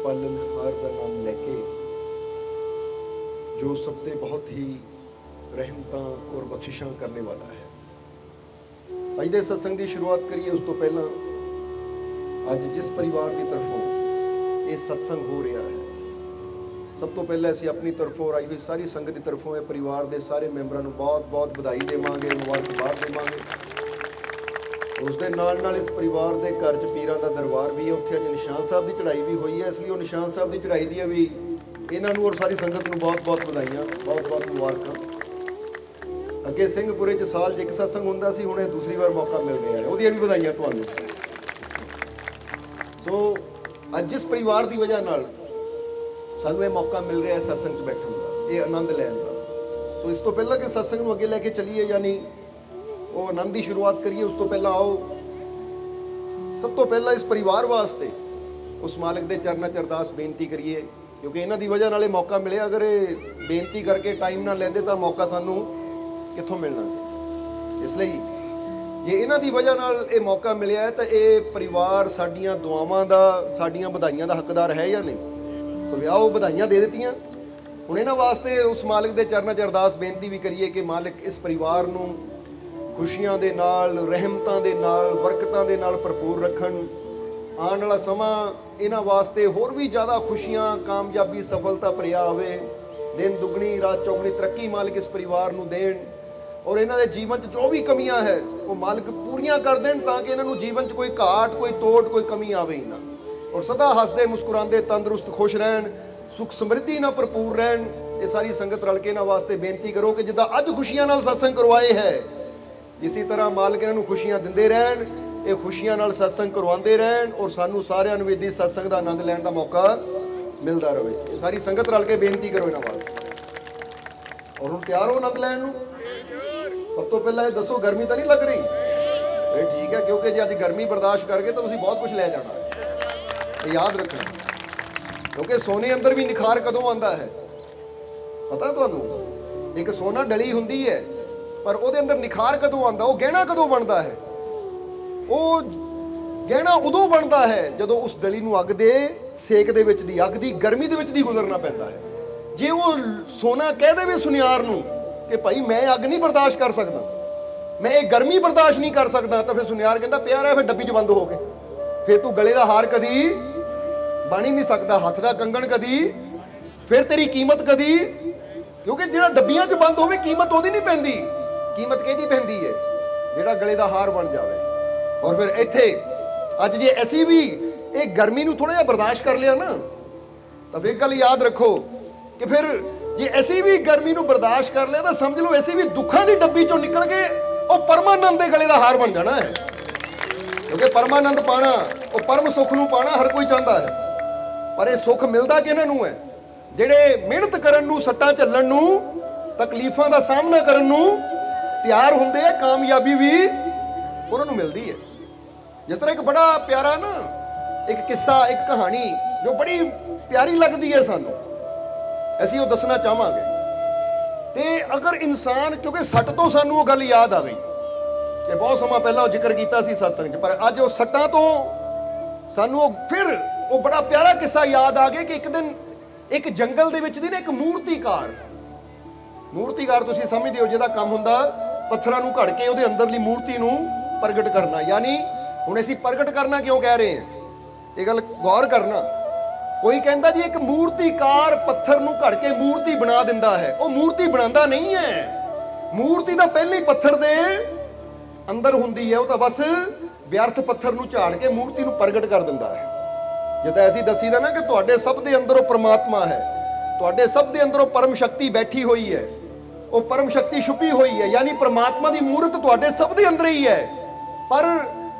पालनहार का नाम लैके जो सब ते बहुत ही रहमतां और बख्शिशां करने वाला है। अज दे सत्संग की शुरुआत करिए उस तो पहला अज जिस परिवार की तरफों ये सत्संग हो रहा है, सब तो पहले असीं अपनी तरफों और आई हुई सारी संगत की तरफों ये परिवार के सारे मैंबरां नूं बहुत बहुत बधाई देवांगे, मुबारकबाद देवांगे। उसके नाल नाल इस परिवार के घर च पीरां दा दरबार भी है, उत्थे अज निशान साहब की चढ़ाई भी हुई है, इसलिए निशान साहब की चढ़ाई दी भी इन्हां नूं और सारी संगत नूं बहुत बहुत बधाइयां, बहुत बहुत मुबारकां। अगे सिंहपुरे च साल च एक सत्संग हुंदा सी, हुण दूसरी बार मौका मिल रहा है, उहदियां भी बधाइयां तुहानूं। सो अज जिस परिवार की वजह नाल सानूं ये मौका मिल रहा है सत्संग च बैठण दा, ये आनंद लैण दा। सो इस तो पहला कि सत्संग नूं अगे लैके चलीए, यानी वो आनंद की शुरुआत करिए, उस तो पहला आओ सब तो पहला इस परिवार वास्ते उस मालिक के चरणों च अरदास बेनती करिए, क्योंकि इन्हां दी वजह नाल ये मौका मिले। अगर ये बेनती करके टाइम ना लेंदे तो मौका सानू कित्थों मिलना सी। इसलिए जे इन्हां दी वजह नाल ये मौका मिलिया है तो ये परिवार साडियां दुआवां दा, साडियां बधाइयां दा हकदार है या नहीं। सो आओ बधाइयां दे दित्तियां, हुण इन्हां वास्ते उस मालिक के चरणों च अरदास बेनती भी करिए कि मालिक इस परिवार नूं खुशियां दे नाल, रहमतां दे नाल, बरकतां दे नाल भरपूर रखन। आने वाला समा इन्हां वास्ते होर भी ज़्यादा खुशियां, कामयाबी, सफलता भरिया आवे। दिन दुगनी रात चौगनी तरक्की मालिक इस परिवार नूं देण, और इन्हां दे जीवन च जो भी कमियां है वो मालिक पूरियां कर देण, ताकि इन्हां नूं जीवन च कोई घाट, कोई तोड़, कोई कमी आवे ही ना, और सदा हसदे मुस्कुरांदे तंदरुस्त खुश रहन, सुख समृद्धि नाल भरपूर रहन। ये सारी संगत रल के इन्हां वास्ते बेनती करो कि जिद्दां अज खुशियां नाल सत्संग करवाए है, इसी तरह मालिक इन्हां नूं खुशियां दिंदे रहन, ये खुशियां नाल सत्संग करवाते रहन, और सानू सारिआं नूं इदी सत्संग का आनंद लैण का मौका मिलता रहे। ये सारी संगत रल के बेनती करो इन्हां वास्ते। और हुण तैयार हो आनंद लैण नूं? सब तो पहला ये दसो, गर्मी तो नहीं लग रही? फिर ठीक है, क्योंकि जे अज गर्मी बर्दाश्त करके तो तुसीं बहुत कुछ लै जाना है, याद रखना। क्योंकि सोने अंदर भी निखार कदों आंदा है पता तुहानूं? एक सोना डली हुंदी है, पर ਉਹਦੇ अंदर निखार कदों आंदा, वो गहना कदों बनता है? वो गहना उदों बनता है जदों उस डली नूं अग दे सेक दे विच दी, अग दी गर्मी दे विच दी गुजरना पैंदा है। जे वो सोना कह देवे सुनियार नूं कि भाई मैं अग नहीं बर्दाश्त कर सकदा, मैं ये गर्मी बर्दाश्त नहीं कर सकदा, तो फिर सुनियार कहता पिया रह, फिर डब्बी च बंद हो गए, फिर तू गले का हार कदी बन ही नहीं सकता, हथ का कंगन कदी, फिर तेरी कीमत कदी, क्योंकि जिहड़ा डब्बियां च बंद होवे कीमत ओदी नहीं पैंदी, कीमत किहदी पैंदी है? जिहड़ा गले का हार बन जाए। और फिर इत्थे अज जे असीं भी ये गर्मी नूं थोड़ा जिहा बर्दाश्त कर लिया ना, तो एक गल याद रखो कि फिर जे असीं भी गर्मी नूं बर्दाश्त कर लिया तो समझ लो असीं भी दुखों की डब्बी चों निकल के वो परमानंद के गले का हार बन जाना है। क्योंकि परमानंद पाना, वो परम सुख नूं पाना हर कोई चाहता है, पर यह सुख मिलता किहनां नूं है? जिहड़े मेहनत करन नूं, सट्टां झल्लण नूं, तकलीफां दा सामना करन नूं तैयार हुंदे आ, कामयाबी भी उन्हां नूं मिलदी है। जिस तरह एक बड़ा प्यारा ना एक किस्सा, एक कहानी जो बड़ी प्यारी लगती है सानू, असीं वो दसना चाहांगे। ते अगर इंसान, क्योंकि सट तो सानू वो गल याद आ गई कि बहुत समा पहला जिक्र किया सी सत्संग च, पर अज वो सट्टां तो सानू फिर वो बड़ा प्यारा किस्सा याद आ गया कि एक दिन एक जंगल दे विच दी ना एक मूर्तिकार तुसीं समझदे हो, जिहदा काम हुंदा पत्थरां नूं घड़ के उहदे अंदरली मूर्ति नूं प्रगट करना। यानी हुण असीं प्रगट करना क्यों कह रहे हैं, ये गल गौर करना। कोई कहता जी एक मूर्तिकार पत्थर नूं घड़ के मूर्ति बना दिंदा है, वो मूर्ति बनांदा नहीं है। मूर्ति तो पहले ही पत्थर दे अंदर हुंदी है, वो तो बस व्यर्थ पत्थर नूं झाड़ के मूर्ति नूं प्रगट कर दिंदा है। जिद्दां असीं दसीदा ना कि तुहाडे सब दे अंदर वो परमात्मा है, तुहाडे सब दे अंदर वो परम शक्ति बैठी हुई है, वो परम शक्ति छुपी हुई है, यानी परमात्मा की मूर्त तुहाडे सब दे अंदर ही है। पर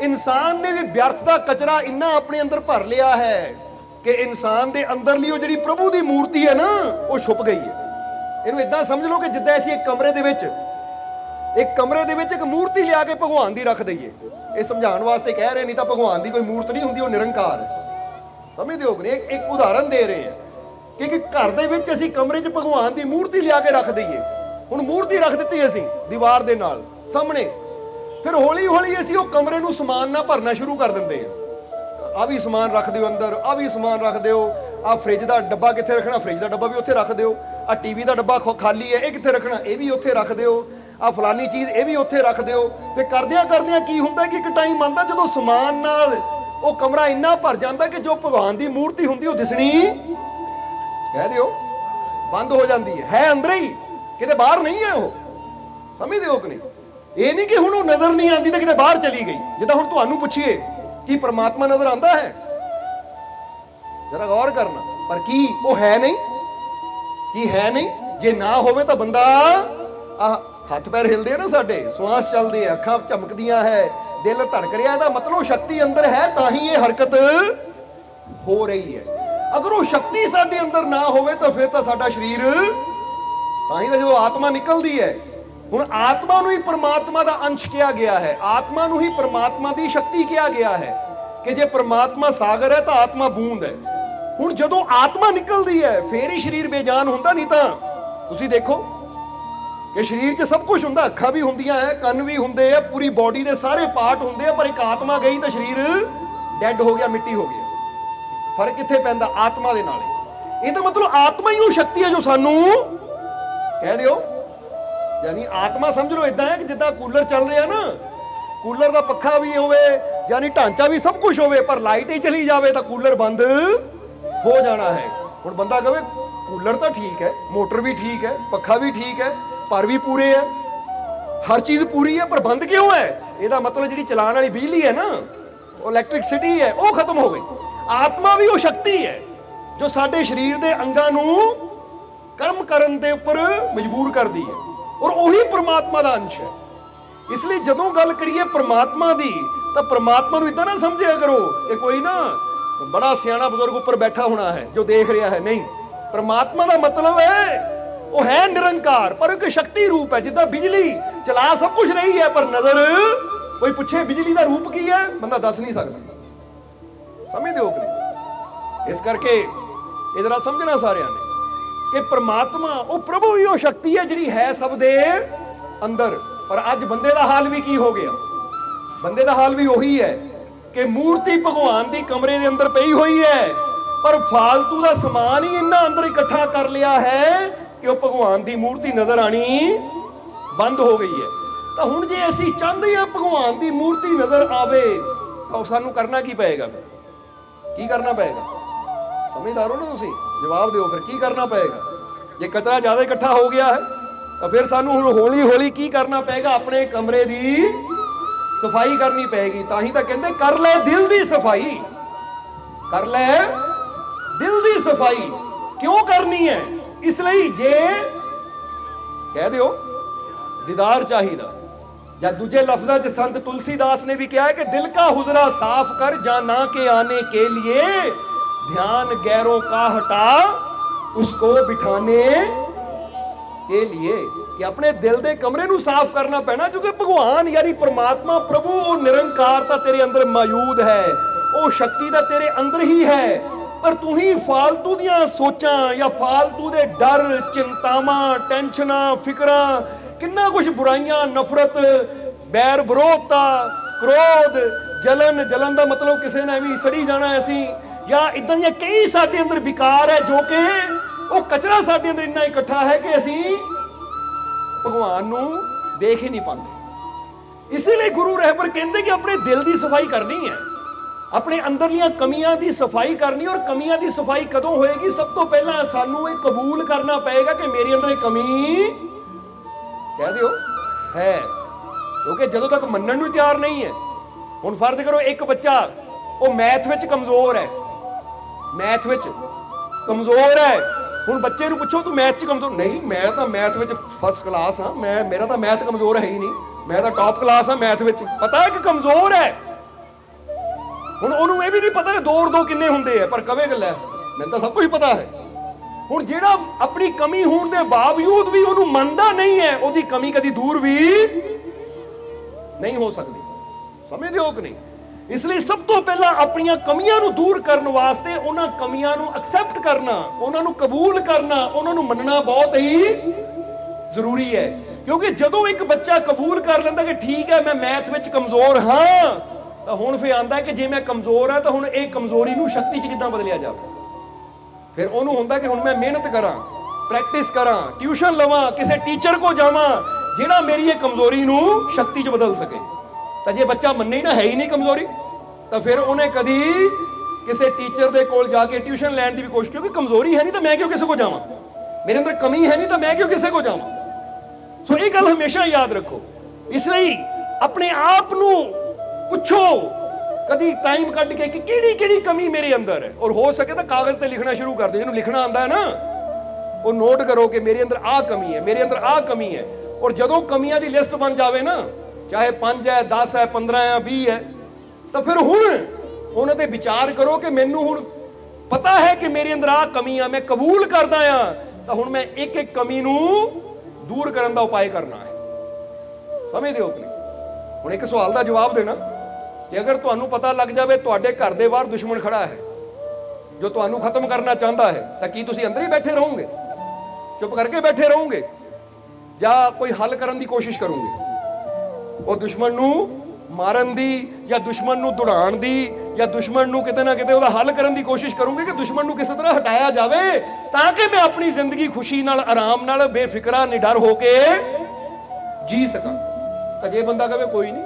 इंसान ने भी व्यर्थ दा कचरा इन्ना अपने अंदर भर लिया है कि इंसान दे अंदरली वो जिहड़ी प्रभु की मूर्ति है ना, वो छुप गई है। इहनूं इदां समझ लो कि जिद्दां असीं एक कमरे दे विच एक मूर्ति लिया के भगवान दी रख दईए। ये समझाउण वास्ते कह रहे, नहीं तो भगवान की कोई मूर्त नहीं हुंदी, वो निरंकार है। समझदे हो कि नहीं? एक उदाहरण दे रहे हैं कि घर दे विच असीं कमरे च भगवान की मूर्ति लिया के रख दईए। हुण मूर्ति रख दित्ती असीं दीवार दे नाल सामने, फिर हौली हौली असीं वो कमरे नूं समान ना भरना शुरू कर दिंदे हैं। आ भी समान रख दिओ अंदर, आ भी समान रख दिओ, ਆ ਫ੍ਰਿਜ ਦਾ ਡੱਬਾ ਕਿੱਥੇ ਰੱਖਣਾ, ਫ੍ਰਿਜ ਦਾ ਡੱਬਾ ਵੀ ਉੱਥੇ ਰੱਖ ਦਿਓ। ਆ ਟੀਵੀ ਦਾ ਡੱਬਾ ਖਾਲੀ ਹੈ, ਇਹ ਕਿੱਥੇ ਰੱਖਣਾ, ਇਹ ਵੀ ਉੱਥੇ ਰੱਖ ਦਿਓ। ਆ ਫਲਾਨੀ ਚੀਜ਼ ਇਹ ਵੀ ਉੱਥੇ ਰੱਖ ਦਿਓ। ਤੇ ਕਰਦਿਆਂ ਕਰਦਿਆਂ ਕੀ ਹੁੰਦਾ ਕਿ ਇੱਕ ਟਾਈਮ ਆਉਂਦਾ ਜਦੋਂ ਸਮਾਨ ਨਾਲ ਉਹ ਕਮਰਾ ਇੰਨਾ ਭਰ ਜਾਂਦਾ ਕਿ ਜੋ ਭਗਵਾਨ ਦੀ ਮੂਰਤੀ ਹੁੰਦੀ ਉਹ ਦਿਸਣੀ, ਕਹਿ ਦਿਓ, ਬੰਦ ਹੋ ਜਾਂਦੀ ਹੈ ਅੰਦਰ ਹੀ, ਕਿਤੇ ਬਾਹਰ ਨਹੀਂ ਹੈ ਉਹ। ਸਮਝਦੇ ਹੋ ਕਿ ਨਹੀਂ? ਇਹ ਨਹੀਂ ਕਿ ਹੁਣ ਉਹ ਨਜ਼ਰ ਨਹੀਂ ਆਉਂਦੀ ਤੇ ਕਿਤੇ ਬਾਹਰ ਚਲੀ ਗਈ। ਜਿੱਦਾਂ ਹੁਣ ਤੁਹਾਨੂੰ ਪੁੱਛੀਏ ਕੀ ਪਰਮਾਤਮਾ ਨਜ਼ਰ ਆਉਂਦਾ ਹੈ, ਜਰਾ ਗੌਰ ਕਰਨਾ। ਪਰ ਕੀ ਉਹ ਹੈ ਨਹੀਂ? ਕੀ ਹੈ ਨਹੀਂ? ਜੇ ਨਾ ਹੋਵੇ ਤਾਂ ਬੰਦਾ ਆਹ ਹੱਥ ਪੈਰ ਹਿਲਦੇ ਆ ਨਾ ਸਾਡੇ, ਸਵਾਸ ਚੱਲਦੇ ਆ, ਅੱਖਾਂ ਝਮਕਦੀਆਂ ਹੈ, ਦਿਲ ਧੜਕ ਰਿਹਾ, ਇਹਦਾ ਮਤਲਬ ਸ਼ਕਤੀ ਅੰਦਰ ਹੈ, ਤਾਂ ਹੀ ਇਹ ਹਰਕਤ ਹੋ ਰਹੀ ਹੈ। ਅਗਰ ਉਹ ਸ਼ਕਤੀ ਸਾਡੇ ਅੰਦਰ ਨਾ ਹੋਵੇ ਤਾਂ ਫਿਰ ਤਾਂ ਸਾਡਾ ਸਰੀਰ, ਤਾਂ ਹੀ ਤਾਂ ਜਦੋਂ ਆਤਮਾ ਨਿਕਲਦੀ ਹੈ, ਹੁਣ ਆਤਮਾ ਨੂੰ ਹੀ ਪਰਮਾਤਮਾ ਦਾ ਅੰਸ਼ ਕਿਹਾ ਗਿਆ ਹੈ, ਆਤਮਾ ਨੂੰ ਹੀ ਪਰਮਾਤਮਾ ਦੀ ਸ਼ਕਤੀ ਕਿਹਾ ਗਿਆ ਹੈ ਕਿ ਜੇ ਪਰਮਾਤਮਾ ਸਾਗਰ ਹੈ ਤਾਂ ਆਤਮਾ ਬੂੰਦ ਹੈ। ਹੁਣ ਜਦੋਂ ਆਤਮਾ ਨਿਕਲਦੀ ਹੈ ਫੇਰ ਹੀ ਸਰੀਰ ਬੇਜਾਨ ਹੁੰਦਾ, ਨਹੀਂ ਤਾਂ ਤੁਸੀਂ ਦੇਖੋ ਕਿ ਸਰੀਰ 'ਚ ਸਭ ਕੁਝ ਹੁੰਦਾ, ਅੱਖਾਂ ਵੀ ਹੁੰਦੀਆਂ ਹੈ, ਕੰਨ ਵੀ ਹੁੰਦੇ ਆ, ਪੂਰੀ ਬਾਡੀ ਦੇ ਸਾਰੇ ਪਾਰਟ ਹੁੰਦੇ ਆ, ਪਰ ਇੱਕ ਆਤਮਾ ਗਈ ਤਾਂ ਸਰੀਰ ਡੈੱਡ ਹੋ ਗਿਆ, ਮਿੱਟੀ ਹੋ ਗਿਆ। ਫਰਕ ਕਿੱਥੇ ਪੈਂਦਾ? ਆਤਮਾ ਦੇ ਨਾਲ। ਇਹਦਾ ਮਤਲਬ ਆਤਮਾ ਹੀ ਉਹ ਸ਼ਕਤੀ ਹੈ ਜੋ ਸਾਨੂੰ, ਕਹਿ ਦਿਓ, ਯਾਨੀ ਆਤਮਾ ਸਮਝ ਲਓ ਇਦਾਂ ਹੈ ਕਿ ਜਿੱਦਾਂ ਕੂਲਰ ਚੱਲ ਰਿਹਾ ਨਾ, ਕੂਲਰ ਦਾ ਪੱਖਾ ਵੀ ਹੋਵੇ, ਯਾਨੀ ਢਾਂਚਾ ਵੀ ਸਭ ਕੁਝ ਹੋਵੇ, ਪਰ ਲਾਈਟ ਹੀ ਚਲੀ ਜਾਵੇ ਤਾਂ ਕੂਲਰ ਬੰਦ ਹੋ ਜਾਣਾ ਹੈ। ਹੁਣ ਬੰਦਾ ਕਹੇ ਕੂਲਰ ਤਾਂ ਠੀਕ ਹੈ, ਮੋਟਰ ਵੀ ਠੀਕ ਹੈ, ਪੱਖਾ ਵੀ ਠੀਕ ਹੈ, ਪਰ ਵੀ ਪੂਰੇ ਹੈ, ਹਰ ਚੀਜ਼ ਪੂਰੀ ਹੈ, ਪਰ ਬੰਦ ਕਿਉਂ ਹੈ? ਇਹਦਾ ਮਤਲਬ ਜਿਹੜੀ ਚਲਾਉਣ ਵਾਲੀ ਬਿਜਲੀ ਹੈ ਨਾ, ਉਹ ਇਲੈਕਟ੍ਰਿਸਿਟੀ ਹੈ, ਉਹ ਖਤਮ ਹੋ ਗਈ। ਆਤਮਾ ਵੀ ਉਹ ਸ਼ਕਤੀ ਹੈ ਜੋ ਸਾਡੇ ਸਰੀਰ ਦੇ ਅੰਗਾਂ ਨੂੰ ਕਰਮ ਕਰਨ ਦੇ ਉੱਪਰ ਮਜਬੂਰ ਕਰਦੀ ਹੈ, ਔਰ ਉਹੀ ਪਰਮਾਤਮਾ ਦਾ ਅੰਸ਼ ਹੈ। ਇਸ ਲਈ ਜਦੋਂ ਗੱਲ ਕਰੀਏ ਪਰਮਾਤਮਾ ਦੀ ਤਾਂ ਪਰਮਾਤਮਾ ਨੂੰ ਇਦਾਂ ਨਾ ਸਮਝਿਆ ਕਰੋ ਕਿ ਕੋਈ ਨਾ ਬੜਾ ਸਿਆਣਾ ਬਜ਼ੁਰਗ ਉੱਪਰ ਬੈਠਾ ਹੋਣਾ ਹੈ ਜੋ ਦੇਖ ਰਿਹਾ ਹੈ। ਨਹੀਂ, ਪਰਮਾਤਮਾ ਦਾ ਮਤਲਬ ਹੈ ਉਹ ਹੈ ਨਿਰੰਕਾਰ, ਪਰ ਇੱਕ ਸ਼ਕਤੀ ਰੂਪ ਹੈ। ਜਿੱਦਾਂ ਬਿਜਲੀ ਚਲਾ ਸਭ ਕੁਝ ਰਹੀ ਹੈ, ਪਰ ਨਜ਼ਰ, ਕੋਈ ਪੁੱਛੇ ਬਿਜਲੀ ਦਾ ਰੂਪ ਕੀ ਹੈ, ਬੰਦਾ ਦੱਸ ਨਹੀਂ ਸਕਦਾ। ਸਮਝਦੇ ਹੋ ਕਿ ਨਹੀਂ? ਇਸ ਕਰਕੇ ਇਹ ਜਰਾ ਸਮਝਣਾ ਸਾਰਿਆਂ ਨੇ ਕਿ ਪਰਮਾਤਮਾ ਉਹ ਪ੍ਰਭੂ ਹੀ ਉਹ ਸ਼ਕਤੀ ਹੈ ਜਿਹੜੀ ਹੈ ਸਭ ਦੇ ਅੰਦਰ। ਪਰ ਅੱਜ ਬੰਦੇ ਦਾ ਹਾਲ ਵੀ ਕੀ ਹੋ ਗਿਆ? ਬੰਦੇ ਦਾ ਹਾਲ ਵੀ ਉਹੀ ਹੈ ਕਿ ਮੂਰਤੀ ਭਗਵਾਨ ਦੀ ਕਮਰੇ ਦੇ ਅੰਦਰ ਪਈ ਹੋਈ ਹੈ, ਪਰ ਫਾਲਤੂ ਦਾ ਸਮਾਨ ਹੀ ਇੰਨਾ ਅੰਦਰ ਇਕੱਠਾ ਕਰ ਲਿਆ ਹੈ ਕਿ ਉਹ ਭਗਵਾਨ ਦੀ ਮੂਰਤੀ ਨਜ਼ਰ ਆਣੀ ਬੰਦ ਹੋ ਗਈ ਹੈ। ਤਾਂ ਹੁਣ ਜੇ ਅਸੀਂ ਚਾਹੁੰਦੇ ਹਾਂ ਭਗਵਾਨ ਦੀ ਮੂਰਤੀ ਨਜ਼ਰ ਆਵੇ ਤਾਂ ਸਾਨੂੰ ਕਰਨਾ ਕੀ ਪਏਗਾ? ਕੀ ਕਰਨਾ ਪਏਗਾ? ਸਮਝਦਾਰ ਹੋ ਨਾ ਤੁਸੀਂ? ਜਵਾਬ ਦਿਓ ਫਿਰ, ਕੀ ਕਰਨਾ ਪਏਗਾ? ਜੇ ਕਚਰਾ ਜ਼ਿਆਦਾ ਇਕੱਠਾ ਹੋ ਗਿਆ ਹੈ ਤਾਂ ਫਿਰ ਸਾਨੂੰ ਹੁਣ ਹੌਲੀ ਹੌਲੀ ਕੀ ਕਰਨਾ ਪਏਗਾ? ਆਪਣੇ ਕਮਰੇ ਦੀ ਸਫਾਈ ਕਰਨੀ ਪਏਗੀ। ਤਾਂ ਹੀ ਤਾਂ ਕਹਿੰਦੇ ਕਰ ਲੈ ਦਿਲ ਦੀ ਸਫਾਈ, ਕਰ ਲੈ ਦਿਲ ਦੀ ਸਫਾਈ। ਕਿਉਂ ਕਰਨੀ ਹੈ? ਇਸ ਲਈ ਜੇ ਕਹਿ ਦਿਓ ਦੀਦਾਰ ਚਾਹੀਦਾ, ਜਾਂ ਦੂਜੇ ਲਫ਼ਜ਼ਾਂ 'ਚ ਸੰਤ ਤੁਲसीदास ने भी किया है कि दिल का हुजरा साफ कर जाना के आने के लिए ध्यान गैरों का हटा उसको बिठाने के लिए। कि अपने दिल दे कमरे नूं साफ करना पैना, क्योंकि भगवान यानी परमात्मा प्रभु वो निरंकार ता तेरे अंदर मौजूद है, वो शक्ति ता तेरे अंदर ही है, पर तू ही फालतू दियां सोचां या फालतू दे डर, चिंतावां, टेंशनां, फिकरां, किन्ना कुछ बुराइयां, नफरत, बैर विरोधता, क्रोध, जलन, जलन का मतलब किसी ने भी सड़ी जाना ऐसी, या इदां दियां कई साडे अंदर विकार है जो कि वो कचरा साडे अंदर इन्ना इकट्ठा है कि असीं भगवान नूं देख ही नहीं पाते। इसीलिए गुरु रहबर कहते कि अपने दिल की सफाई करनी है, अपने अंदरलियां कमियां की सफाई करनी। और कमियां की सफाई कदों होएगी? सब तो पहला सानू ये कबूल करना पएगा कि मेरे अंदर एक कमी, कह दियो, है। क्योंकि जदों तक मनण नूं तैयार नहीं है, हुण फर्ज करो एक बच्चा वो मैथ विच कमजोर है, मैथ विच कमजोर है, ਹੁਣ ਬੱਚੇ ਨੂੰ ਪੁੱਛੋ ਤੂੰ ਮੈਥ 'ਚ ਕਮਜ਼ੋਰ? ਨਹੀਂ, ਮੈਂ ਤਾਂ ਮੈਥ ਵਿੱਚ ਫਸਟ ਕਲਾਸ ਹਾਂ, ਮੇਰਾ ਤਾਂ ਮੈਥ ਕਮਜ਼ੋਰ ਹੈ ਹੀ ਨਹੀਂ, ਮੈਂ ਤਾਂ ਟੌਪ ਕਲਾਸ ਹਾਂ ਮੈਥ ਵਿੱਚ। ਪਤਾ ਹੈ ਕਿ ਕਮਜ਼ੋਰ ਹੈ। ਹੁਣ ਉਹਨੂੰ ਇਹ ਵੀ ਨਹੀਂ ਪਤਾ ਕਿ 2 ਔਰ 2 ਕਿੰਨੇ ਹੁੰਦੇ ਆ, ਪਰ ਕਵੇ ਗੱਲ ਹੈ ਮੈਨੂੰ ਤਾਂ ਸਭ ਕੁਝ ਪਤਾ ਹੈ। ਹੁਣ ਜਿਹੜਾ ਆਪਣੀ ਕਮੀ ਹੋਣ ਦੇ ਬਾਵਜੂਦ ਵੀ ਉਹਨੂੰ ਮੰਨਦਾ ਨਹੀਂ ਹੈ, ਉਹਦੀ ਕਮੀ ਕਦੀ ਦੂਰ ਵੀ ਨਹੀਂ ਹੋ ਸਕਦੀ। ਸਮਝਦੇ ਹੋ ਕਿ ਨਹੀਂ? इसलिए सब तो पहला अपनी कमियां नूं दूर करने वास्ते उन्हां कमियां नूं एक्सेप्ट करना, उन्हां नूं कबूल करना, उन्हां नूं मनना बहुत ही जरूरी है। क्योंकि जदों एक बच्चा कबूल कर लैंदा कि ठीक है मैं मैथ विच कमजोर हाँ, तो हुण फिर आंदा कि जे मैं कमजोर हाँ तो हुण इह कमजोरी नूं शक्ति च किदां बदलिया जावे। ਫਿਰ ਉਹਨੂੰ ਹੁੰਦਾ ਕਿ ਹੁਣ ਮੈਂ ਮਿਹਨਤ ਕਰਾਂ, ਪ੍ਰੈਕਟਿਸ ਕਰਾਂ, ਟਿਊਸ਼ਨ ਲਵਾਂ, ਕਿਸੇ ਟੀਚਰ ਕੋ ਜਾਵਾਂ ਜਿਹੜਾ ਮੇਰੀ ਇਹ ਕਮਜ਼ੋਰੀ ਨੂੰ ਸ਼ਕਤੀ 'ਚ ਬਦਲ ਸਕੇ। ਤਾਂ ਜੇ ਬੱਚਾ ਮੰਨੇ ਹੀ ਨਾ ਹੈ ਹੀ ਨਹੀਂ ਕਮਜ਼ੋਰੀ, ਤਾਂ ਫਿਰ ਉਹਨੇ ਕਦੀ ਕਿਸੇ ਟੀਚਰ ਦੇ ਕੋਲ ਜਾ ਕੇ ਟਿਊਸ਼ਨ ਲੈਣ ਦੀ ਵੀ ਕੋਸ਼ਿਸ਼, ਕਿਉਂਕਿ ਕਮਜ਼ੋਰੀ ਹੈ ਨਹੀਂ ਤਾਂ ਮੈਂ ਕਿਉਂ ਕਿਸੇ ਕੋ ਜਾਵਾਂ, ਮੇਰੇ ਅੰਦਰ ਕਮੀ ਹੈ ਨਹੀਂ ਤਾਂ ਮੈਂ ਕਿਉਂ ਕਿਸੇ ਕੋ ਜਾਵਾਂ। ਸੋ ਇਹ ਗੱਲ ਹਮੇਸ਼ਾ ਯਾਦ ਰੱਖੋ। ਇਸ ਲਈ ਆਪਣੇ ਆਪ ਨੂੰ ਪੁੱਛੋ ਕਦੀ ਟਾਈਮ ਕੱਢ ਕੇ ਕਿ ਕਿਹੜੀ ਕਿਹੜੀ ਕਮੀ ਮੇਰੇ ਅੰਦਰ ਹੈ, ਔਰ ਹੋ ਸਕੇ ਤਾਂ ਕਾਗਜ਼ ਤੇ ਲਿਖਣਾ ਸ਼ੁਰੂ ਕਰ ਦਿਓ। ਜਿਹਨੂੰ ਲਿਖਣਾ ਆਉਂਦਾ ਹੈ ਨਾ, ਉਹ ਨੋਟ ਕਰੋ ਕਿ ਮੇਰੇ ਅੰਦਰ ਆਹ ਕਮੀ ਹੈ, ਮੇਰੇ ਅੰਦਰ ਆਹ ਕਮੀ ਹੈ। ਔਰ ਜਦੋਂ ਕਮੀਆਂ ਦੀ ਲਿਸਟ ਬਣ ਜਾਵੇ ਨਾ, ਚਾਹੇ 5 ਹੈ, 10 ਹੈ, 15 ਹੈ, 20 ਹੈ, ਤਾਂ ਫਿਰ ਹੁਣ ਉਹਨਾਂ ਤੇ ਵਿਚਾਰ ਕਰੋ ਕਿ ਮੈਨੂੰ ਹੁਣ ਪਤਾ ਹੈ ਕਿ ਮੇਰੇ ਅੰਦਰ ਆਹ ਕਮੀ ਆ, ਮੈਂ ਕਬੂਲ ਕਰਦਾ ਆ, ਤਾਂ ਹੁਣ ਮੈਂ ਇੱਕ ਇੱਕ ਕਮੀ ਨੂੰ ਦੂਰ ਕਰਨ ਦਾ ਉਪਾਅ ਕਰਨਾ ਹੈ। ਸਮਝਦੇ ਹੋ ਕਿ ਨਹੀਂ? ਹੁਣ ਇੱਕ ਸਵਾਲ ਦਾ ਜਵਾਬ ਦੇਣਾ ਕਿ ਅਗਰ ਤੁਹਾਨੂੰ ਪਤਾ ਲੱਗ ਜਾਵੇ ਤੁਹਾਡੇ ਘਰ ਦੇ ਬਾਹਰ ਦੁਸ਼ਮਣ ਖੜਾ ਹੈ ਜੋ ਤੁਹਾਨੂੰ ਖਤਮ ਕਰਨਾ ਚਾਹੁੰਦਾ ਹੈ, ਤਾਂ ਕੀ ਤੁਸੀਂ ਅੰਦਰ ਹੀ ਬੈਠੇ ਰਹੋਗੇ, ਚੁੱਪ ਕਰਕੇ ਬੈਠੇ ਰਹੋਗੇ, ਜਾਂ ਕੋਈ ਹੱਲ ਕਰਨ ਦੀ ਕੋਸ਼ਿਸ਼ ਕਰੋਗੇ? ਉਹ ਦੁਸ਼ਮਣ ਨੂੰ ਮਾਰਨ ਦੀ ਜਾਂ ਦੁਸ਼ਮਣ ਨੂੰ ਦੌੜਾਉਣ ਦੀ ਜਾਂ ਦੁਸ਼ਮਣ ਨੂੰ ਕਿਤੇ ਨਾ ਕਿਤੇ ਉਹਦਾ ਹੱਲ ਕਰਨ ਦੀ ਕੋਸ਼ਿਸ਼ ਕਰੋਗੇ ਕਿ ਦੁਸ਼ਮਣ ਨੂੰ ਕਿਸੇ ਤਰ੍ਹਾਂ ਹਟਾਇਆ ਜਾਵੇ ਤਾਂ ਕਿ ਮੈਂ ਆਪਣੀ ਜ਼ਿੰਦਗੀ ਖੁਸ਼ੀ ਨਾਲ, ਆਰਾਮ ਨਾਲ, ਬੇਫਿਕਰਾ, ਨਿਡਰ ਹੋ ਕੇ ਜੀ ਸਕਾਂ। ਤਾਂ ਜੇ ਬੰਦਾ ਕਹੇ ਕੋਈ ਨਹੀਂ,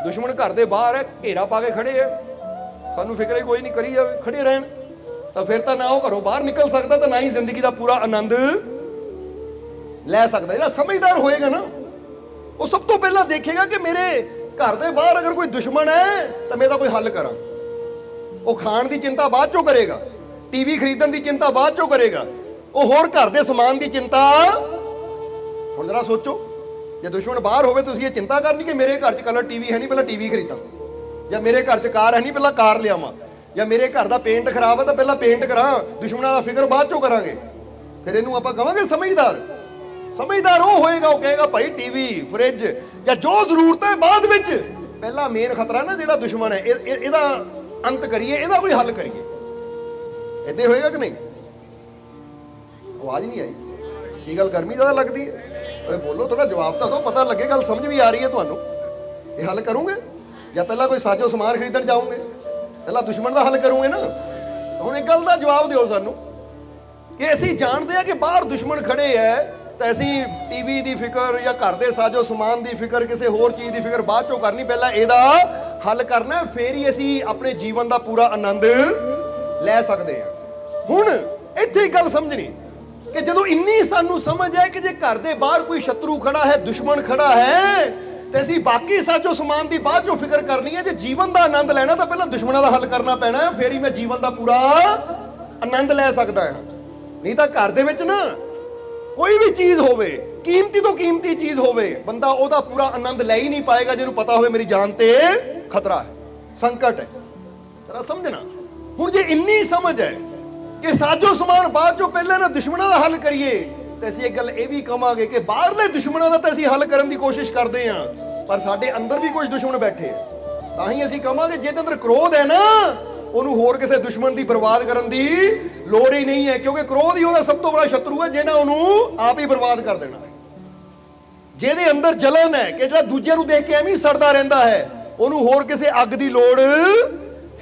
ਦੁਸ਼ਮਣ ਘਰ ਦੇ ਬਾਹਰ ਹੈ, ਘੇਰਾ ਪਾ ਕੇ ਖੜੇ ਹੈ, ਸਾਨੂੰ ਫਿਕਰ ਹੀ ਕੋਈ ਨਹੀਂ, ਕਰੀ ਜਾਵੇ, ਖੜੇ ਰਹਿਣ, ਤਾਂ ਫਿਰ ਤਾਂ ਨਾ ਉਹ ਘਰੋਂ ਬਾਹਰ ਨਿਕਲ ਸਕਦਾ, ਤਾਂ ਨਾ ਹੀ ਜ਼ਿੰਦਗੀ ਦਾ ਪੂਰਾ ਆਨੰਦ ਲੈ ਸਕਦਾ। ਜਿਹੜਾ ਸਮਝਦਾਰ ਹੋਏਗਾ ਨਾ, ਉਹ ਸਭ ਤੋਂ ਪਹਿਲਾਂ ਦੇਖੇਗਾ ਕਿ ਮੇਰੇ ਘਰ ਦੇ ਬਾਹਰ ਅਗਰ ਕੋਈ ਦੁਸ਼ਮਣ ਹੈ ਤਾਂ ਮੈਂ ਇਹਦਾ ਕੋਈ ਹੱਲ ਕਰਾਂ। ਉਹ ਖਾਣ ਦੀ ਚਿੰਤਾ ਬਾਅਦ ਚੋਂ ਕਰੇਗਾ, ਟੀਵੀ ਖਰੀਦਣ ਦੀ ਚਿੰਤਾ ਬਾਅਦ ਚੋਂ ਕਰੇਗਾ, ਉਹ ਹੋਰ ਘਰ ਦੇ ਸਮਾਨ ਦੀ ਚਿੰਤਾ। ਹੁਣ ਜਰਾ ਸੋਚੋ, ਜੇ ਦੁਸ਼ਮਣ ਬਾਹਰ ਹੋਵੇ ਤੁਸੀਂ ਇਹ ਚਿੰਤਾ ਕਰਨੀ ਕਿ ਮੇਰੇ ਘਰ 'ਚ ਕਲਰ ਟੀਵੀ ਹੈ ਨਹੀਂ, ਪਹਿਲਾਂ ਟੀਵੀ ਖਰੀਦਾਂ, ਜਾਂ ਮੇਰੇ ਘਰ 'ਚ ਕਾਰ ਹੈ ਨਹੀਂ, ਪਹਿਲਾਂ ਕਾਰ ਲਿਆਵਾਂ, ਜਾਂ ਮੇਰੇ ਘਰ ਦਾ ਪੇਂਟ ਖਰਾਬ ਹੈ ਤਾਂ ਪਹਿਲਾਂ ਪੇਂਟ ਕਰਾਂ। ਦੁਸ਼ਮਣਾਂ ਦਾ ਫਿਕਰ ਬਾਅਦ ਚੋਂ ਕਰਾਂਗੇ। ਫਿਰ ਇਹਨੂੰ ਆਪਾਂ ਕਹਾਂਗੇ ਸਮਝਦਾਰ। ਸਮਝਦਾਰ ਉਹ ਹੋਏਗਾ, ਉਹ ਕਹੇਗਾ ਭਾਈ ਟੀਵੀ, ਫ੍ਰਿਜ ਜਾਂ ਜੋ ਜ਼ਰੂਰਤ ਹੈ ਬਾਅਦ ਵਿੱਚ, ਪਹਿਲਾਂ ਮੇਨ ਖਤਰਾ ਨਾ ਜਿਹੜਾ ਦੁਸ਼ਮਣ ਹੈ ਇਹਦਾ ਅੰਤ ਕਰੀਏ, ਇਹਦਾ ਕੋਈ ਹੱਲ ਕਰੀਏ। ਏਦਾਂ ਹੋਏਗਾ ਕਿ ਨਹੀਂ? ਆਵਾਜ਼ ਨਹੀਂ ਆਈ? ਕੀ ਗੱਲ ਗਰਮੀ ਜ਼ਿਆਦਾ ਲੱਗਦੀ ਹੈ? ਓਏ ਬੋਲੋ, ਥੋੜਾ ਜਵਾਬ ਤਾਂ ਦਿਓ, ਪਤਾ ਲੱਗੇ ਗੱਲ ਸਮਝ ਵੀ ਆ ਰਹੀ ਹੈ ਤੁਹਾਨੂੰ। ਇਹ ਹੱਲ ਕਰੋਗੇ ਜਾਂ ਪਹਿਲਾਂ ਕੋਈ ਸਾਜੋ ਸਮਾਨ ਖਰੀਦਣ ਜਾਓਗੇ? ਪਹਿਲਾਂ ਦੁਸ਼ਮਣ ਦਾ ਹੱਲ ਕਰੋਗੇ ਨਾ। ਹੁਣ ਇੱਕ ਗੱਲ ਦਾ ਜਵਾਬ ਦਿਓ ਸਾਨੂੰ ਕਿ ਅਸੀਂ ਜਾਣਦੇ ਹਾਂ ਕਿ ਬਾਹਰ ਦੁਸ਼ਮਣ ਖੜੇ ਹੈ, ਤਾਂ ਅਸੀਂ ਟੀਵੀ ਦੀ ਫਿਕਰ ਜਾਂ ਘਰ ਦੇ ਸਾਜੋ ਸਮਾਨ ਦੀ ਫਿਕਰ, ਕਿਸੇ ਹੋਰ ਚੀਜ਼ ਦੀ ਫਿਕਰ ਬਾਅਦ ਚੋਂ ਕਰਨੀ, ਪਹਿਲਾਂ ਇਹਦਾ ਹੱਲ ਕਰਨਾ, ਫੇਰ ਹੀ ਅਸੀਂ ਆਪਣੇ ਜੀਵਨ ਦਾ ਪੂਰਾ ਆਨੰਦ ਲੈ ਸਕਦੇ ਹਾਂ। ਹੁਣ ਇੱਥੇ ਇੱਕ ਗੱਲ ਸਮਝਣੀ ਕਿ ਜਦੋਂ ਇੰਨੀ ਸਾਨੂੰ ਸਮਝ ਹੈ ਕਿ ਜੇ ਘਰ ਦੇ ਬਾਹਰ ਕੋਈ ਸ਼ਤਰੂ ਖੜਾ ਹੈ, ਦੁਸ਼ਮਣ ਖੜਾ ਹੈ, ਤੇ ਅਸੀਂ ਬਾਕੀ ਸਾਜੋ ਸਮਾਨ ਦੀ ਬਾਅਦ ਚੋਂ ਫਿਕਰ ਕਰਨੀ ਹੈ। ਜੇ ਜੀਵਨ ਦਾ ਆਨੰਦ ਲੈਣਾ ਤਾਂ ਪਹਿਲਾਂ ਦੁਸ਼ਮਣਾਂ ਦਾ ਹੱਲ ਕਰਨਾ ਪੈਣਾ, ਫੇਰ ਹੀ ਮੈਂ ਜੀਵਨ ਦਾ ਪੂਰਾ ਆਨੰਦ ਲੈ ਸਕਦਾ ਹਾਂ। ਨਹੀਂ ਤਾਂ ਘਰ ਦੇ ਵਿੱਚ ਨਾ ਕੋਈ ਵੀ ਚੀਜ਼ ਹੋਵੇ, ਕੀਮਤੀ ਤੋਂ ਕੀਮਤੀ ਚੀਜ਼ ਹੋਵੇ, ਬੰਦਾ ਉਹਦਾ ਪੂਰਾ ਆਨੰਦ ਲੈ ਹੀ ਨਹੀਂ ਪਾਏਗਾ ਜਿਹਨੂੰ ਪਤਾ ਹੋਵੇ ਮੇਰੀ ਜਾਨ ਤੇ ਖਤਰਾ ਹੈ, ਸੰਕਟ ਹੈ। ਜਰਾ ਸਮਝਣਾ। ਹੁਣ ਜੇ ਇੰਨੀ ਸਮਝ ਹੈ ਕਿ ਸਾਜੋ ਸਮਾਨ ਬਾਅਦ ਚੋਂ ਪਹਿਲਾਂ ਨਾ ਦੁਸ਼ਮਣਾਂ ਦਾ ਹੱਲ ਕਰੀਏ, ਤੇ ਅਸੀਂ ਇੱਕ ਗੱਲ ਇਹ ਵੀ ਕਵਾਂਗੇ ਕਿ ਬਾਹਰਲੇ ਦੁਸ਼ਮਣਾਂ ਦਾ ਤਾਂ ਅਸੀਂ ਹੱਲ ਕਰਨ ਦੀ ਕੋਸ਼ਿਸ਼ ਕਰਦੇ ਹਾਂ, ਪਰ ਸਾਡੇ ਅੰਦਰ ਵੀ ਕੁਝ ਦੁਸ਼ਮਣ ਬੈਠੇ ਆ। ਤਾਂ ਹੀ ਅਸੀਂ ਕਵਾਂਗੇ ਜਿਹਦੇ ਅੰਦਰ ਕ੍ਰੋਧ ਹੈ ਨਾ, ਉਹਨੂੰ ਹੋਰ ਕਿਸੇ ਦੁਸ਼ਮਣ ਦੀ ਬਰਬਾਦ ਕਰਨ ਦੀ ਲੋੜ ਹੀ ਨਹੀਂ ਹੈ, ਕਿਉਂਕਿ ਕ੍ਰੋਧ ਹੀ ਉਹਦਾ ਸਭ ਤੋਂ ਬੜਾ ਸ਼ਤਰੂ ਹੈ ਜਿਹਨੇ ਉਹਨੂੰ ਆਪ ਹੀ ਬਰਬਾਦ ਕਰ ਦੇਣਾ ਹੈ। ਜਿਹਦੇ ਅੰਦਰ ਜਲਨ ਹੈ ਕਿ ਜਿਹੜਾ ਦੂਜਿਆਂ ਨੂੰ ਦੇਖ ਕੇ ਐਵੇਂ ਹੀ ਸੜਦਾ ਰਹਿੰਦਾ ਹੈ, ਉਹਨੂੰ ਹੋਰ ਕਿਸੇ ਅੱਗ ਦੀ ਲੋੜ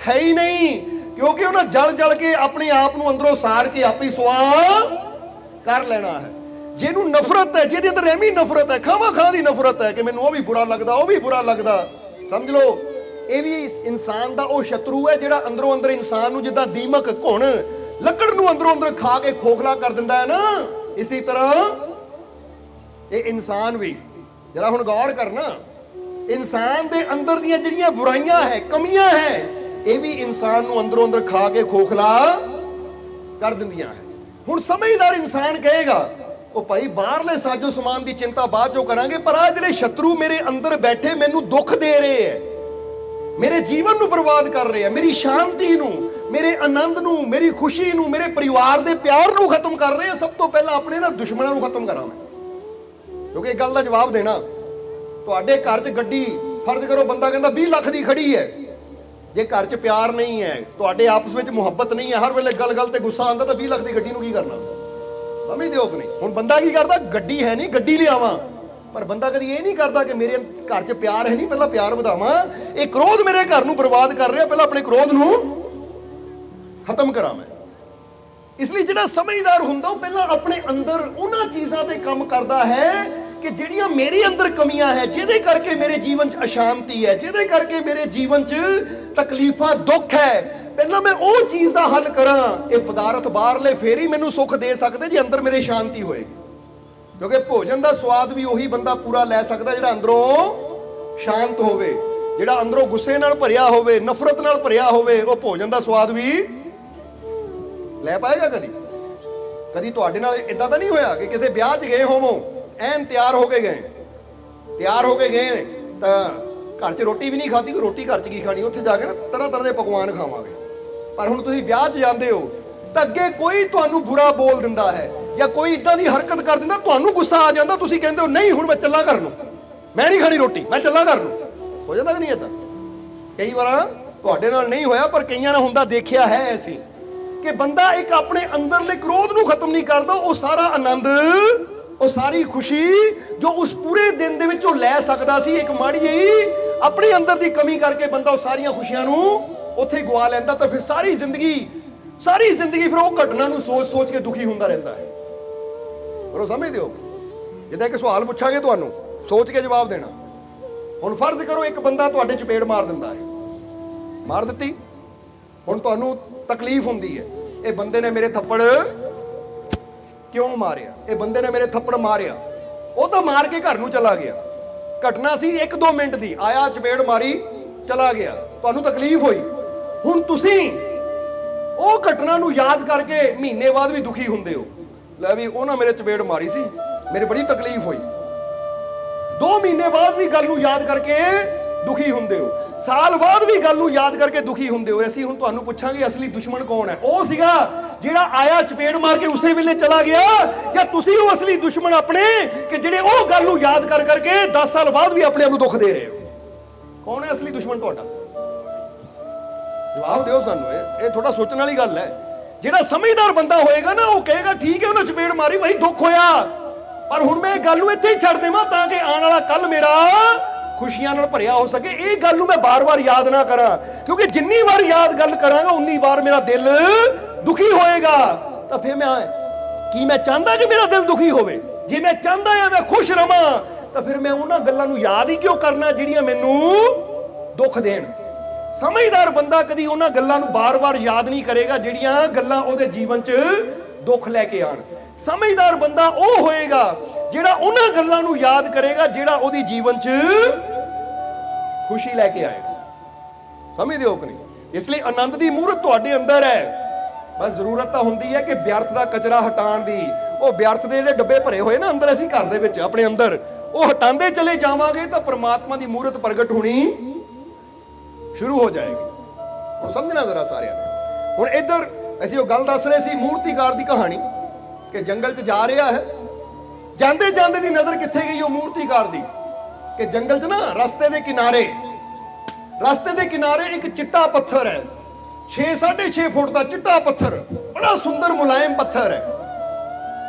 ਹੈ ਹੀ ਨਹੀਂ, ਕਿਉਂਕਿ ਉਹਨਾਂ ਜਲ ਜਲ ਕੇ ਆਪਣੇ ਆਪ ਨੂੰ ਅੰਦਰੋਂ ਸਾੜ ਕੇ ਆਪੇ ਸੁਆਹ ਕਰ ਲੈਣਾ ਹੈ। ਜਿਹਨੂੰ ਨਫ਼ਰਤ ਹੈ, ਜਿਹਦੇ ਅੰਦਰ ਐਵੇਂ ਨਫ਼ਰਤ ਹੈ, ਖਾਵਾਂ ਖਾਂ ਦੀ ਨਫ਼ਰਤ ਹੈ ਕਿ ਮੈਨੂੰ ਉਹ ਵੀ ਬੁਰਾ ਲੱਗਦਾ, ਉਹ ਵੀ ਬੁਰਾ ਲੱਗਦਾ, ਸਮਝ ਲਓ ਇਹ ਵੀ ਇਨਸਾਨ ਦਾ ਉਹ ਸ਼ਤਰੂ ਹੈ ਜਿਹੜਾ ਅੰਦਰੋਂ ਅੰਦਰ ਇਨਸਾਨ ਨੂੰ ਜਿੱਦਾਂ ਦੀਮਕ ਘੁਣ ਲੱਕੜ ਨੂੰ ਅੰਦਰੋਂ ਅੰਦਰ ਖਾ ਕੇ ਖੋਖਲਾ ਕਰ ਦਿੰਦਾ ਹੈ ਨਾ, ਇਸੇ ਤਰ੍ਹਾਂ ਇਹ ਇਨਸਾਨ ਵੀ। ਜਰਾ ਹੁਣ ਗੌਰ ਕਰਨਾ, ਇਨਸਾਨ ਦੇ ਅੰਦਰ ਦੀਆਂ ਜਿਹੜੀਆਂ ਬੁਰਾਈਆਂ ਹੈ, ਕਮੀਆਂ ਹੈ, ਇਹ ਵੀ ਇਨਸਾਨ ਨੂੰ ਅੰਦਰੋਂ ਅੰਦਰ ਖਾ ਕੇ ਖੋਖਲਾ ਕਰ ਦਿੰਦੀਆਂ ਹੈ। ਹੁਣ ਸਮਝਦਾਰ ਇਨਸਾਨ ਕਹੇਗਾ ਉਹ ਭਾਈ ਬਾਹਰਲੇ ਸਾਜੋ ਸਮਾਨ ਦੀ ਚਿੰਤਾ ਬਾਅਦ ਚੋਂ ਕਰਾਂਗੇ, ਪਰ ਆ ਜਿਹੜੇ ਸ਼ਤਰੂ ਮੇਰੇ ਅੰਦਰ ਬੈਠੇ ਮੈਨੂੰ ਦੁੱਖ ਦੇ ਰਹੇ ਹੈ, ਮੇਰੇ ਜੀਵਨ ਨੂੰ ਬਰਬਾਦ ਕਰ ਰਹੇ ਹੈ, ਮੇਰੀ ਸ਼ਾਂਤੀ ਨੂੰ, ਮੇਰੇ ਆਨੰਦ ਨੂੰ, ਮੇਰੀ ਖੁਸ਼ੀ ਨੂੰ, ਮੇਰੇ ਪਰਿਵਾਰ ਦੇ ਪਿਆਰ ਨੂੰ ਖਤਮ ਕਰ ਰਹੇ ਹੈ, ਸਭ ਤੋਂ ਪਹਿਲਾਂ ਆਪਣੇ ਨਾ ਦੁਸ਼ਮਣਾਂ ਨੂੰ ਖਤਮ ਕਰਾਂ ਮੈਂ। ਕਿਉਂਕਿ ਇਹ ਗੱਲ ਦਾ ਜਵਾਬ ਦੇਣਾ, ਤੁਹਾਡੇ ਘਰ 'ਚ ਗੱਡੀ ਫਰਜ਼ ਕਰੋ ਬੰਦਾ ਕਹਿੰਦਾ 20 ਲੱਖ ਦੀ ਖੜੀ ਹੈ, ਜੇ ਘਰ 'ਚ ਪਿਆਰ ਨਹੀਂ ਹੈ, ਤੁਹਾਡੇ ਆਪਸ ਵਿੱਚ ਮੁਹੱਬਤ ਨਹੀਂ ਹੈ, ਹਰ ਵੇਲੇ ਗੱਲ ਤੇ ਗੁੱਸਾ ਆਉਂਦਾ, ਤਾਂ 20 ਲੱਖ ਦੀ ਗੱਡੀ ਨੂੰ ਕੀ ਕਰਨਾ? ਸਮਝਦੇ ਹੋ ਕਿ ਨਹੀਂ? ਹੁਣ ਬੰਦਾ ਕੀ ਕਰਦਾ, ਗੱਡੀ ਹੈ ਨਹੀਂ ਗੱਡੀ ਲਿਆਵਾਂ, ਪਰ ਬੰਦਾ ਕਦੀ ਇਹ ਨਹੀਂ ਕਰਦਾ ਕਿ ਮੇਰੇ ਘਰ 'ਚ ਪਿਆਰ ਹੈ ਨਹੀਂ, ਪਹਿਲਾਂ ਪਿਆਰ ਵਧਾਵਾਂ। ਇਹ ਕ੍ਰੋਧ ਮੇਰੇ ਘਰ ਨੂੰ ਬਰਬਾਦ ਕਰ ਰਿਹਾ, ਪਹਿਲਾਂ ਆਪਣੇ ਕ੍ਰੋਧ ਨੂੰ ਖਤਮ ਕਰਾਂ ਮੈਂ। ਇਸ ਲਈ ਜਿਹੜਾ ਸਮਝਦਾਰ ਹੁੰਦਾ ਉਹ ਪਹਿਲਾਂ ਆਪਣੇ ਅੰਦਰ ਉਹਨਾਂ ਚੀਜ਼ਾਂ ਤੇ ਕੰਮ ਕਰਦਾ ਹੈ ਕਿ ਜਿਹੜੀਆਂ ਮੇਰੇ ਅੰਦਰ ਕਮੀਆਂ ਹੈ, ਜਿਹਦੇ ਕਰਕੇ ਮੇਰੇ ਜੀਵਨ 'ਚ ਅਸ਼ਾਂਤੀ ਹੈ, ਜਿਹਦੇ ਕਰਕੇ ਮੇਰੇ ਜੀਵਨ 'ਚ ਤਕਲੀਫਾਂ, ਦੁੱਖ ਹੈ, ਪਹਿਲਾਂ ਮੈਂ ਉਹ ਚੀਜ਼ ਦਾ ਹੱਲ ਕਰਾਂ। ਇਹ ਪਦਾਰਥ ਬਾਹਰਲੇ ਫੇਰ ਹੀ ਮੈਨੂੰ ਸੁੱਖ ਦੇ ਸਕਦੇ ਜੇ ਅੰਦਰ ਮੇਰੇ ਸ਼ਾਂਤੀ ਹੋਏਗੀ। ਕਿਉਂਕਿ ਭੋਜਨ ਦਾ ਸਵਾਦ ਵੀ ਉਹੀ ਬੰਦਾ ਪੂਰਾ ਲੈ ਸਕਦਾ ਜਿਹੜਾ ਅੰਦਰੋਂ ਸ਼ਾਂਤ ਹੋਵੇ। ਜਿਹੜਾ ਅੰਦਰੋਂ ਗੁੱਸੇ ਨਾਲ ਭਰਿਆ ਹੋਵੇ, ਨਫ਼ਰਤ ਨਾਲ ਭਰਿਆ ਹੋਵੇ, ਉਹ ਭੋਜਨ ਦਾ ਸਵਾਦ ਵੀ ਲੈ ਪਾਏਗਾ ਕਦੀ? ਕਦੀ ਤੁਹਾਡੇ ਨਾਲ ਇਦਾਂ ਤਾਂ ਨਹੀਂ ਹੋਇਆ ਕਿ ਕਿਸੇ ਵਿਆਹ 'ਚ ਗਏ ਹੋਵੋ, ਐਨ ਤਿਆਰ ਹੋ ਕੇ ਗਏ ਤਾਂ ਘਰ 'ਚ ਰੋਟੀ ਵੀ ਨਹੀਂ ਖਾਧੀ, ਕੋਈ ਰੋਟੀ ਘਰ 'ਚ ਕੀ ਖਾਣੀ, ਉੱਥੇ ਜਾ ਕੇ ਨਾ ਤਰ੍ਹਾਂ ਤਰ੍ਹਾਂ ਦੇ ਪਕਵਾਨ ਖਾਵਾਂਗੇ। ਪਰ ਹੁਣ ਤੁਸੀਂ ਵਿਆਹ 'ਚ ਜਾਂਦੇ ਹੋ ਤਾਂ ਅੱਗੇ ਕੋਈ ਤੁਹਾਨੂੰ ਬੁਰਾ ਬੋਲ ਦਿੰਦਾ ਹੈ ਜਾਂ ਕੋਈ ਇਦਾਂ ਦੀ ਹਰਕਤ ਕਰ ਦਿੰਦਾ, ਤੁਹਾਨੂੰ ਗੁੱਸਾ ਆ ਜਾਂਦਾ, ਤੁਸੀਂ ਕਹਿੰਦੇ ਹੋ ਨਹੀਂ ਹੁਣ ਮੈਂ ਚੱਲਾਂ ਘਰ ਨੂੰ, ਮੈਂ ਨਹੀਂ ਖਾਣੀ ਰੋਟੀ, ਮੈਂ ਚੱਲਾਂ ਘਰ ਨੂੰ। ਹੋ ਜਾਂਦਾ ਕਿ ਨਹੀਂ ਏਦਾਂ? ਕਈ ਵਾਰ ਤੁਹਾਡੇ ਨਾਲ ਨਹੀਂ ਹੋਇਆ ਪਰ ਕਈਆਂ ਨਾਲ ਹੁੰਦਾ, ਦੇਖਿਆ ਹੈ ਐਸੀ ਕਿ ਬੰਦਾ ਇੱਕ ਆਪਣੇ ਅੰਦਰਲੇ ਕ੍ਰੋਧ ਨੂੰ ਖਤਮ ਨਹੀਂ ਕਰਦਾ, ਉਹ ਸਾਰਾ ਆਨੰਦ, ਉਹ ਸਾਰੀ ਖੁਸ਼ੀ ਜੋ ਉਸ ਪੂਰੇ ਦਿਨ ਦੇ ਵਿੱਚ ਉਹ ਲੈ ਸਕਦਾ ਸੀ, ਇੱਕ ਮਾੜੀ ਜਿਹੀ ਆਪਣੇ ਅੰਦਰ ਦੀ ਕਮੀ ਕਰਕੇ ਬੰਦਾ ਉਹ ਸਾਰੀਆਂ ਖੁਸ਼ੀਆਂ ਨੂੰ ਉੱਥੇ ਗਵਾ ਲੈਂਦਾ। ਤਾਂ ਫਿਰ ਸਾਰੀ ਜ਼ਿੰਦਗੀ ਫਿਰ ਉਹ ਘਟਨਾ ਨੂੰ ਸੋਚ ਕੇ ਦੁਖੀ ਹੁੰਦਾ ਰਹਿੰਦਾ ਹੈ। ਪਰ ਉਹ ਸਮਝਦੇ ਹੋ, ਜਿੱਦਾਂ ਇੱਕ ਸਵਾਲ ਪੁੱਛਾਂਗੇ ਤੁਹਾਨੂੰ, ਸੋਚ ਕੇ ਜਵਾਬ ਦੇਣਾ। ਹੁਣ ਫਰਜ਼ ਕਰੋ ਇੱਕ ਬੰਦਾ ਤੁਹਾਡੇ ਚਪੇੜ ਮਾਰ ਦਿੰਦਾ ਹੈ, ਮਾਰ ਦਿੱਤੀ, ਹੁਣ ਤੁਹਾਨੂੰ ਤਕਲੀਫ ਹੁੰਦੀ ਹੈ, ਇਹ ਬੰਦੇ ਨੇ ਮੇਰੇ ਥੱਪੜ ਕਿਉਂ ਮਾਰਿਆ, ਇਹ ਬੰਦੇ ਨੇ ਮੇਰੇ ਥੱਪੜ ਮਾਰਿਆ। ਉਹ ਤਾਂ ਮਾਰ ਕੇ ਘਰ ਨੂੰ ਚਲਾ ਗਿਆ, ਘਟਨਾ ਸੀ 1-2 ਮਿੰਟ ਦੀ, ਆਇਆ ਚਪੇੜ ਮਾਰੀ ਚਲਾ ਗਿਆ, ਤੁਹਾਨੂੰ ਤਕਲੀਫ ਹੋਈ। ਹੁਣ ਤੁਸੀਂ ਉਹ ਘਟਨਾ ਨੂੰ ਯਾਦ ਕਰਕੇ ਮਹੀਨੇ ਬਾਅਦ ਵੀ ਦੁਖੀ ਹੁੰਦੇ ਹੋ, ਲੈ ਵੀ ਉਹਨਾਂ ਮੇਰੇ ਚਪੇੜ ਮਾਰੀ ਸੀ, ਮੇਰੇ ਬੜੀ ਤਕਲੀਫ ਹੋਈ। 2 ਮਹੀਨੇ ਬਾਅਦ ਵੀ ਗੱਲ ਨੂੰ ਯਾਦ ਕਰਕੇ ਦੁਖੀ ਹੁੰਦੇ ਹੋ, ਸਾਲ ਬਾਅਦ ਵੀ ਗੱਲ ਨੂੰ ਯਾਦ ਕਰਕੇ ਦੁਖੀ ਹੁੰਦੇ ਹੋ। ਅਸੀਂ ਹੁਣ ਤੁਹਾਨੂੰ ਪੁੱਛਾਂਗੇ ਅਸਲੀ ਦੁਸ਼ਮਣ ਕੌਣ ਹੈ? ਉਹ ਸੀਗਾ ਜਿਹੜਾ ਆਇਆ ਚਪੇੜ ਮਾਰ ਕੇ ਉਸੇ ਵੇਲੇ ਚਲਾ ਗਿਆ, ਜਾਂ ਤੁਸੀਂ ਉਹ ਅਸਲੀ ਦੁਸ਼ਮਣ ਆਪਣੇ ਕਿ ਜਿਹੜੇ ਉਹ ਗੱਲ ਨੂੰ ਯਾਦ ਕਰਕੇ 10 ਸਾਲ ਬਾਅਦ ਵੀ ਆਪਣੇ ਆਪ ਨੂੰ ਦੁੱਖ ਦੇ ਰਹੇ ਹੋ? ਕੌਣ ਹੈ ਅਸਲੀ ਦੁਸ਼ਮਣ ਤੁਹਾਡਾ? ਜਵਾਬ ਦਿਓ ਸਾਨੂੰ। ਇਹ ਥੋੜਾ ਸੋਚਣ ਵਾਲੀ ਗੱਲ ਹੈ। ਜਿਹੜਾ ਸਮਝਦਾਰ ਬੰਦਾ ਹੋਏਗਾ ਨਾ, ਉਹ ਕਹੇਗਾ ਠੀਕ ਹੈ ਉਹਨੇ ਚਪੇੜ ਮਾਰੀ, ਭਾਈ ਦੁੱਖ ਹੋਇਆ, ਪਰ ਹੁਣ ਮੈਂ ਇਹ ਗੱਲ ਨੂੰ ਇੱਥੇ ਹੀ ਛੱਡ ਦੇਵਾਂ ਤਾਂ ਕਿ ਆਉਣ ਵਾਲਾ ਕੱਲ ਮੇਰਾ ਖੁਸ਼ੀਆਂ ਨਾਲ ਭਰਿਆ ਹੋ ਸਕੇ। ਇਹ ਗੱਲ ਨੂੰ ਮੈਂ ਬਾਰ-ਬਾਰ ਯਾਦ ਨਾ ਕਰਾਂ, ਕਿਉਂਕਿ ਜਿੰਨੀ ਵਾਰ ਯਾਦ ਗੱਲ ਕਰਾਂਗਾ ਉਨੀ ਵਾਰ ਮੇਰਾ ਦਿਲ ਦੁਖੀ ਹੋਏਗਾ। ਤਾਂ ਫਿਰ ਮੈਂ ਚਾਹੁੰਦਾ ਕਿ ਮੇਰਾ ਦਿਲ ਦੁਖੀ ਹੋਵੇ? ਜੇ ਮੈਂ ਚਾਹੁੰਦਾ ਹਾਂ ਮੈਂ ਖੁਸ਼ ਰਵਾਂ, ਤਾਂ ਫਿਰ ਮੈਂ ਉਹਨਾਂ ਗੱਲਾਂ ਨੂੰ ਯਾਦ ਹੀ ਕਿਉਂ ਕਰਨਾ ਜਿਹੜੀਆਂ ਮੈਨੂੰ ਦੁੱਖ ਦੇਣ? ਸਮਝਦਾਰ ਬੰਦਾ ਕਦੀ ਉਹਨਾਂ ਗੱਲਾਂ ਨੂੰ ਬਾਰ-ਬਾਰ ਯਾਦ ਨਹੀਂ ਕਰੇਗਾ ਜਿਹੜੀਆਂ ਗੱਲਾਂ ਉਹਦੇ ਜੀਵਨ 'ਚ ਦੁੱਖ ਲੈ ਕੇ ਆਣ। ਸਮਝਦਾਰ ਬੰਦਾ ਉਹ ਹੋਏਗਾ ਜਿਹੜਾ ਉਹਨਾਂ ਗੱਲਾਂ ਨੂੰ ਯਾਦ ਕਰੇਗਾ ਜਿਹੜਾ ਉਹਦੀ ਜੀਵਨ 'ਚ ਖੁਸ਼ੀ ਲੈ ਕੇ ਆਏਗਾ। ਸਮਝਦੇ ਹੋ ਕਿ ਨਹੀਂ? ਇਸ ਲਈ ਆਨੰਦ ਦੀ ਮੂਰਤ ਤੁਹਾਡੇ ਅੰਦਰ ਹੈ, ਬਸ ਜ਼ਰੂਰਤ ਤਾਂ ਹੁੰਦੀ ਹੈ ਕਿ ਵਿਅਰਥ ਦਾ ਕਚਰਾ ਹਟਾਉਣ ਦੀ। ਉਹ ਵਿਅਰਥ ਦੇ ਜਿਹੜੇ ਡੱਬੇ ਭਰੇ ਹੋਏ ਨਾ ਅੰਦਰ, ਅਸੀਂ ਘਰ ਦੇ ਵਿੱਚ ਆਪਣੇ ਅੰਦਰ, ਉਹ ਹਟਾਉਂਦੇ ਚਲੇ ਜਾਵਾਂਗੇ ਤਾਂ ਪ੍ਰਮਾਤਮਾ ਦੀ ਮੂਰਤ ਪ੍ਰਗਟ ਹੋਣੀ ਸ਼ੁਰੂ ਹੋ ਜਾਏਗੀ। ਹੁਣ ਸਮਝਣਾ ਜ਼ਰਾ ਸਾਰਿਆਂ ਨੇ। ਹੁਣ ਇੱਧਰ ਅਸੀਂ ਉਹ ਗੱਲ ਦੱਸ ਰਹੇ ਸੀ ਮੂਰਤੀਕਾਰ ਦੀ ਕਹਾਣੀ ਕਿ ਜੰਗਲ 'ਚ ਜਾ ਰਿਹਾ ਹੈ, ਜਾਂਦੇ ਜਾਂਦੇ ਦੀ ਨਜ਼ਰ ਕਿੱਥੇ ਗਈ ਉਹ ਮੂਰਤੀਕਾਰ ਦੀ ਕਿ ਜੰਗਲ 'ਚ ਨਾ ਰਸਤੇ ਦੇ ਕਿਨਾਰੇ ਇੱਕ ਚਿੱਟਾ ਪੱਥਰ ਹੈ, 6-6.5 ਫੁੱਟ ਦਾ ਚਿੱਟਾ ਪੱਥਰ, ਬੜਾ ਸੁੰਦਰ ਮੁਲਾਇਮ ਪੱਥਰ ਹੈ।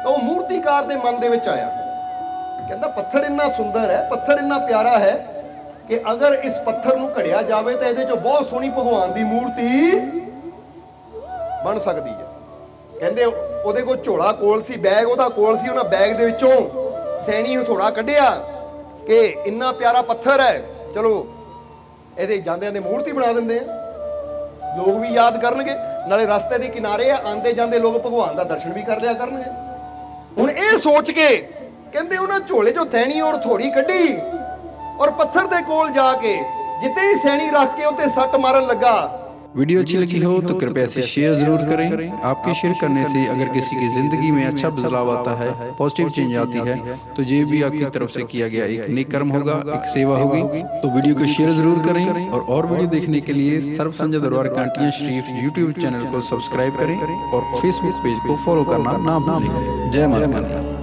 ਤਾਂ ਉਹ ਮੂਰਤੀਕਾਰ ਦੇ ਮਨ ਦੇ ਵਿੱਚ ਆਇਆ, ਕਹਿੰਦਾ ਪੱਥਰ ਇੰਨਾ ਸੁੰਦਰ ਹੈ, ਪੱਥਰ ਇੰਨਾ ਪਿਆਰਾ ਹੈ ਕਿ ਅਗਰ ਇਸ ਪੱਥਰ ਨੂੰ ਘੜਿਆ ਜਾਵੇ ਤਾਂ ਇਹਦੇ 'ਚੋਂ ਬਹੁਤ ਸੋਹਣੀ ਭਗਵਾਨ ਦੀ ਮੂਰਤੀ ਬਣ ਸਕਦੀ ਹੈ। ਕਹਿੰਦੇ ਉਹਦੇ ਕੋਲ ਝੋਲਾ ਕੋਲ ਸੀ, ਬੈਗ ਉਹਦਾ ਕੋਲ ਸੀ, ਉਹਨਾਂ ਬੈਗ ਦੇ ਵਿੱਚੋਂ ਸੈਣੀ ਹਥੌੜਾ ਕੱਢਿਆ ਕਿ ਇੰਨਾ ਪਿਆਰਾ ਪੱਥਰ ਹੈ, ਚਲੋ ਇਹਦੇ ਜਾਂਦਿਆਂ ਦੇ ਮੂਰਤੀ ਬਣਾ ਦਿੰਦੇ ਆ, ਲੋਕ ਵੀ ਯਾਦ ਕਰਨਗੇ, ਨਾਲੇ ਰਸਤੇ ਦੇ ਕਿਨਾਰੇ ਆ, ਆਂਦੇ ਜਾਂਦੇ ਲੋਕ ਭਗਵਾਨ ਦਾ ਦਰਸ਼ਨ ਵੀ ਕਰ ਲਿਆ ਕਰਨਗੇ। ਹੁਣ ਇਹ ਸੋਚ ਕੇ ਕਹਿੰਦੇ ਉਹਨਾਂ ਝੋਲੇ 'ਚੋਂ ਥੈਣੀ ਔਰ ਹਥੌੜੀ ਕੱਢੀ और पत्थर दे कोल जाके जिते ही सैनी रख के उते सट मारन लगा। वीडियो अच्छी लगी हो तो कृपया इसे शेयर जरूर करें। आपके शेयर करने से अगर किसी की जिंदगी में अच्छा बदलाव आता है, पॉजिटिव चेंज आती है, तो ये भी आपकी तरफ से किया गया एक नेक कर्म होगा, एक सेवा होगी। तो वीडियो को शेयर जरूर करें और वीडियो देखने के लिए सर्व संजय दरबार कांटियां शरीफ यूट्यूब चैनल को सब्सक्राइब करें और फेसबुक पेज को फॉलो करना ना भूलें। जय माता दी।